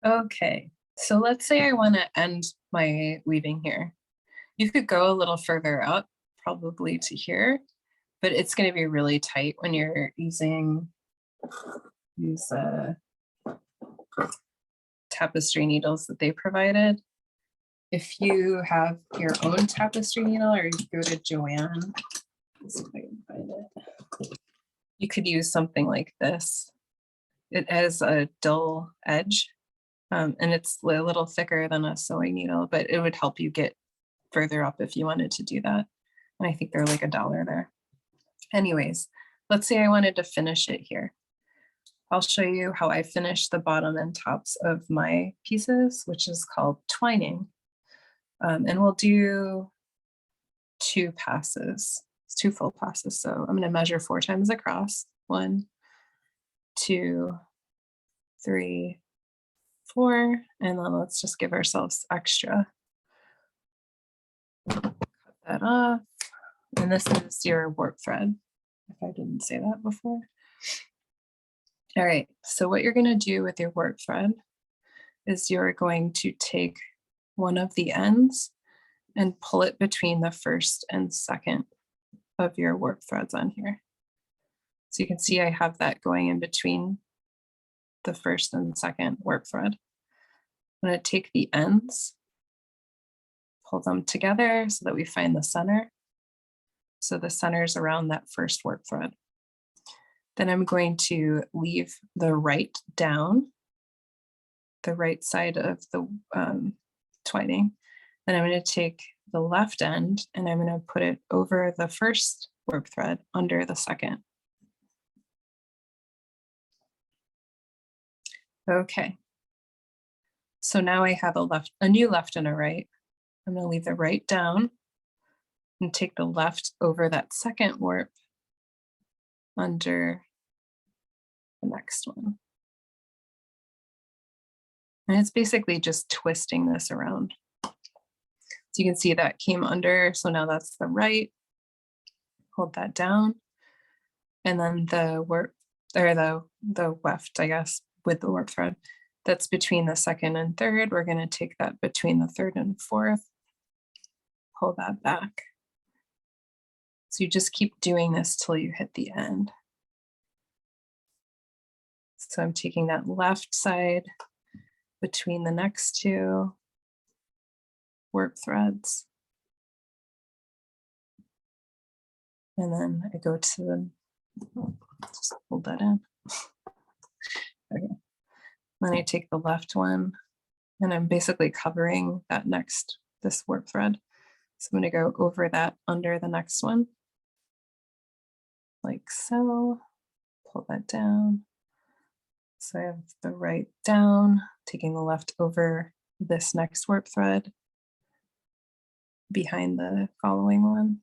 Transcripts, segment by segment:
Okay, so let's say I want to end my weaving here. You could go a little further up, probably to here, but it's going to be really tight when you're using these tapestry needles that they provided. If you have your own tapestry needle or you go to Joann, let's see if I can find it. You could use something like this. It has a dull edge, and it's a little thicker than a sewing needle, but it would help you get further up if you wanted to do that. And I think they're like $1 there. Anyways, let's say I wanted to finish it here. I'll show you how I finish the bottom and tops of my pieces, which is called twining. And we'll do 2 passes. It's 2 full passes. So I'm going to measure 4 times across. 1, 2, 3, 4, and then let's just give ourselves extra. Cut that off. And this is your warp thread, if I didn't say that before. All right, so what you're going to do with your warp thread is you're going to take one of the ends and pull it between the first and second of your warp threads on here. So you can see I have that going in between the first and second warp thread. I'm going to take the ends, pull them together so that we find the center. So the center is around that first warp thread. Then I'm going to leave the right down, the right side of the twining. Then I'm going to take the left end and I'm going to put it over the first warp thread under the second. Okay. So now I have a new left and a right. I'm going to leave the right down and take the left over that second warp under the next one. And it's basically just twisting this around. So you can see that came under, so now that's the right. Hold that down. And then the warp, or the weft, I guess, with the warp thread, that's between the second and third. We're going to take that between the third and fourth, pull that back. So you just keep doing this till you hit the end. So I'm taking that left side between the next 2 warp threads. And then I go to the, just hold that in. Okay. Then I take the left one and I'm basically covering that this warp thread. So I'm going to go over that under the next one, like so, pull that down. So I have the right down, taking the left over this next warp thread behind the following one.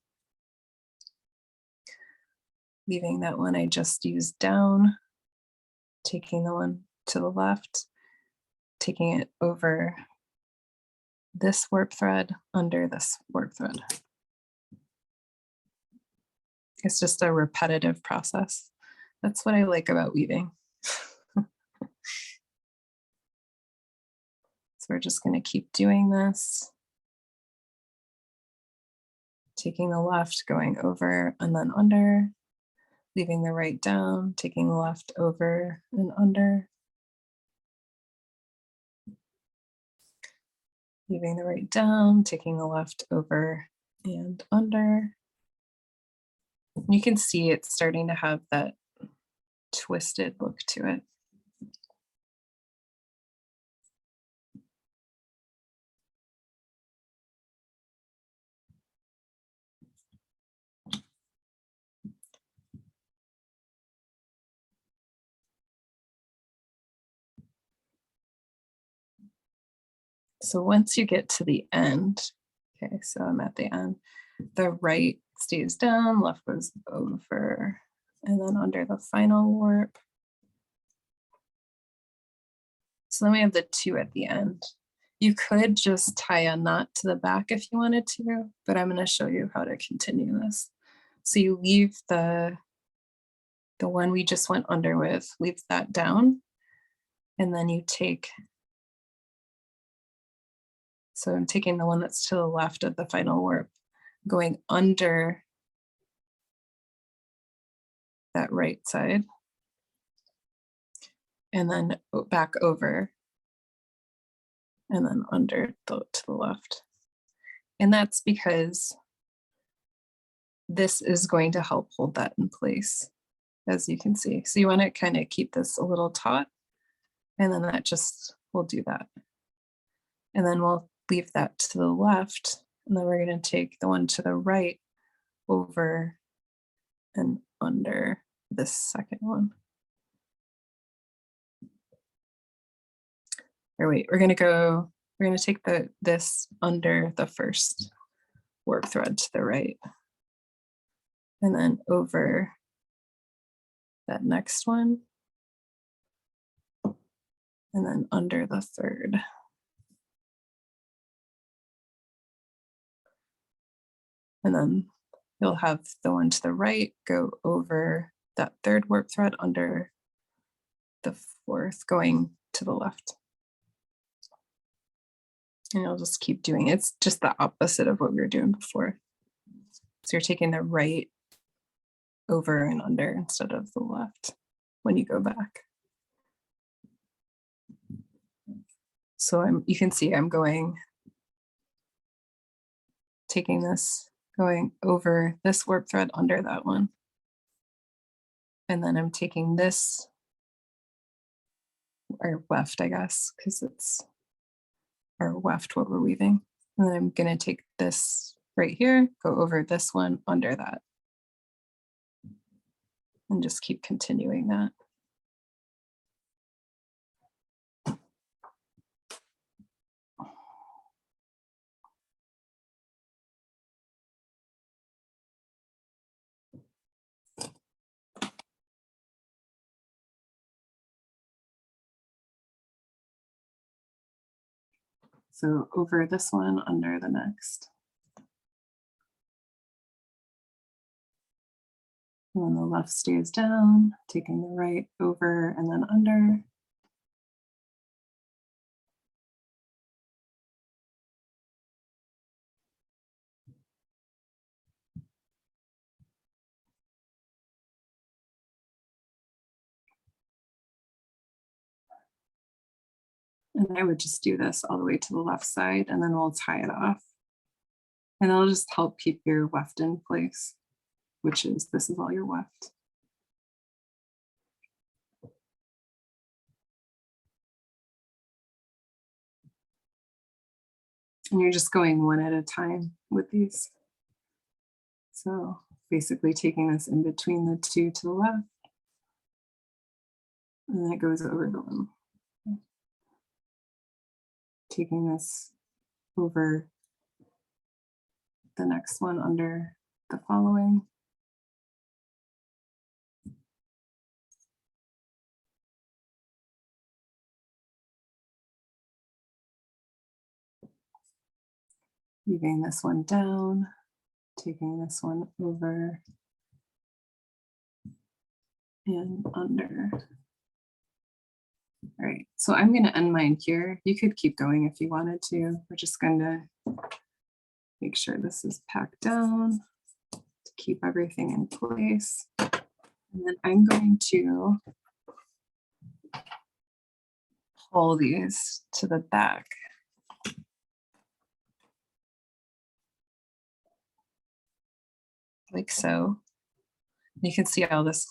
Leaving that one I just used down, taking the one to the left, taking it over this warp thread under this warp thread. It's just a repetitive process. That's what I like about weaving. So we're just going to keep doing this. Taking the left, going over and then under, leaving the right down, taking the left over and under, leaving the right down, taking the left over and under. You can see it's starting to have that twisted look to it. So once you get to the end, okay, so I'm at the end, the right stays down, left goes over, and then under the final warp. So then we have the 2 at the end. You could just tie a knot to the back if you wanted to, but I'm going to show you how to continue this. So you leave the one we just went under with, leave that down, and then you take So I'm taking the one that's to the left of the final warp, going under that right side, and then back over, and then under to the left. And that's because this is going to help hold that in place, as you can see. So you want to kind of keep this a little taut, and then that just will do that. And then we'll leave that to the left, and then we're going to take the one to the right over and under this second one. Or wait, we're going to take this under the first warp thread to the right, and then over that next one, and then under the third. And then you'll have the one to the right go over that third warp thread under the fourth, going to the left. And you'll just keep doing it. It's just the opposite of what we were doing before. So you're taking the right over and under instead of the left when you go back. So you can see I'm taking this, going over this warp thread under that one. And then I'm taking this, or weft, I guess, because it's our weft what we're weaving. And then I'm going to take this right here, go over this one under that, and just keep continuing that. So over this one, under the next. And then the left stays down, taking the right over and then under. And I would just do this all the way to the left side, and then we'll tie it off. And it'll just help keep your weft in place, which is, this is all your weft. And you're just going one at a time with these. So basically taking this in between the two to the left, and then it goes over the one. Taking this over the next one under the following. Weaving this one down, taking this one over and under. All right, so I'm going to end mine here. You could keep going if you wanted to. We're just going to make sure this is packed down to keep everything in place. And then I'm going to pull these to the back. Like so. You can see all this,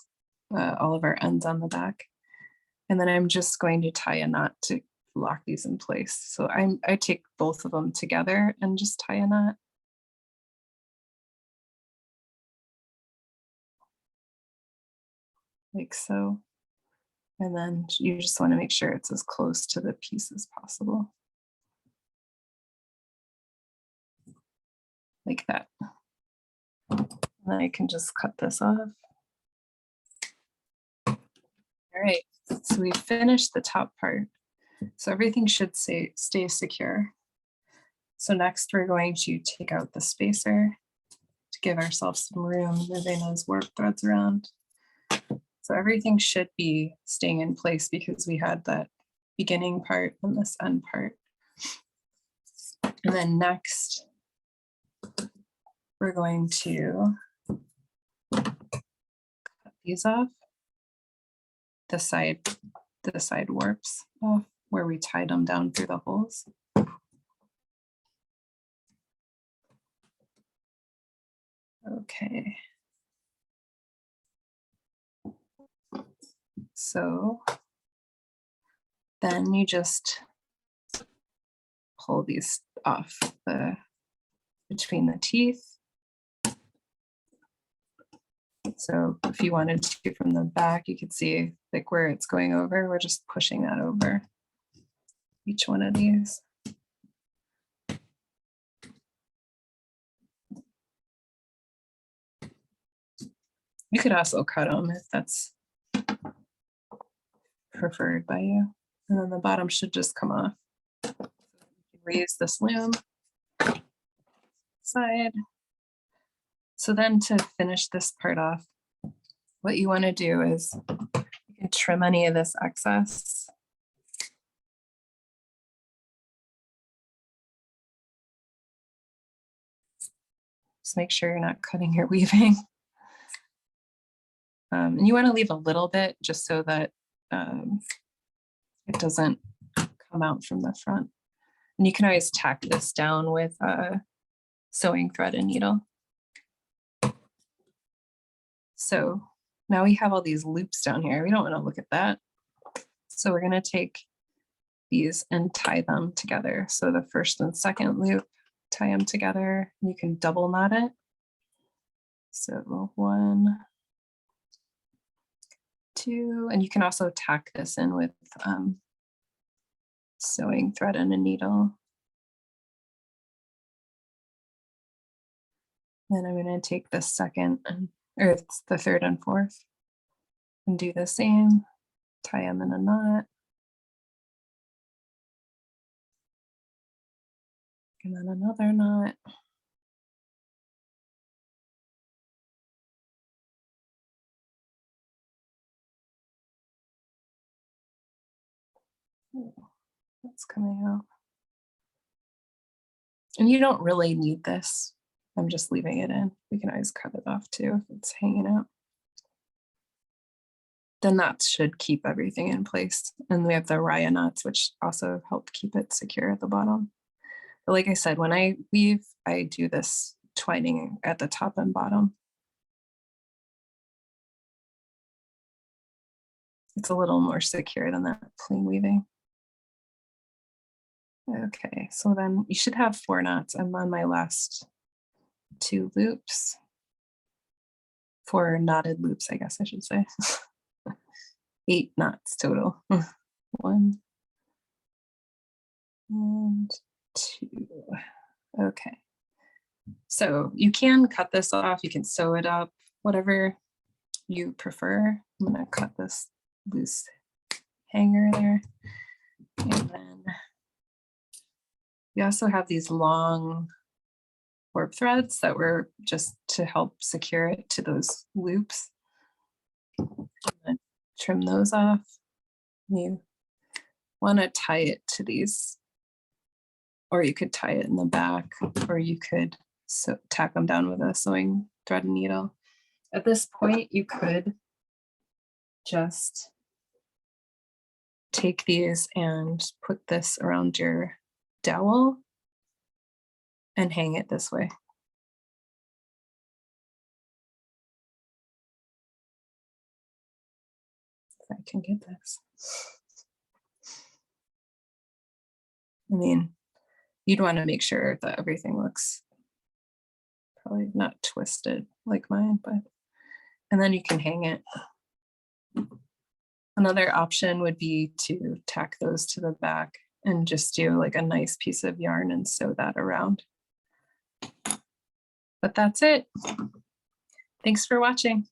all of our ends on the back. And then I'm just going to tie a knot to lock these in place. So I take both of them together and just tie a knot. Like so. And then you just want to make sure it's as close to the piece as possible. Like that. And then I can just cut this off. All right, so we finished the top part. So everything should stay secure. So next we're going to take out the spacer to give ourselves some room, moving those warp threads around. So everything should be staying in place because we had that beginning part and this end part. And then next, we're going to cut these off, the side warps off where we tied them down through the holes. Okay. So then you just pull these off between the teeth. So if you wanted to from the back, you could see like where it's going over. We're just pushing that over each one of these. You could also cut them if that's preferred by you. And then the bottom should just come off. Reuse this loom side. So then to finish this part off, what you want to do is you can trim any of this excess. Just make sure you're not cutting your weaving. And you want to leave a little bit just so that it doesn't come out from the front. And you can always tack this down with sewing thread and needle. So now we have all these loops down here. We don't want to look at that. So we're going to take these and tie them together. So the first and second loop, tie them together. You can double knot it. So 1, 2, and you can also tack this in with sewing thread and a needle. Then I'm going to take the second, or it's the third and fourth, and do the same, tie them in a knot. And then another knot. Oh, that's coming out. And you don't really need this. I'm just leaving it in. We can always cut it off too if it's hanging out. The knots should keep everything in place. And we have the raya knots, which also help keep it secure at the bottom. But like I said, when I weave, I do this twining at the top and bottom. It's a little more secure than that plain weaving. Okay, so then you should have 4 knots. I'm on my last 2 loops. 4 knotted loops, I guess I should say. 8 knots total. 1 and 2. Okay. So you can cut this off, you can sew it up, whatever you prefer. I'm gonna cut this loose hanger there. And then we also have these long warp threads that were just to help secure it to those loops. Trim those off. You want to tie it to these, or you could tie it in the back, or you could tack them down with a sewing thread and needle. At this point, you could just take these and put this around your dowel and hang it this way. If I can get this. I mean, you'd want to make sure that everything looks probably not twisted like mine, but, and then you can hang it. Another option would be to tack those to the back and just do like a nice piece of yarn and sew that around. But that's it. Thanks for watching.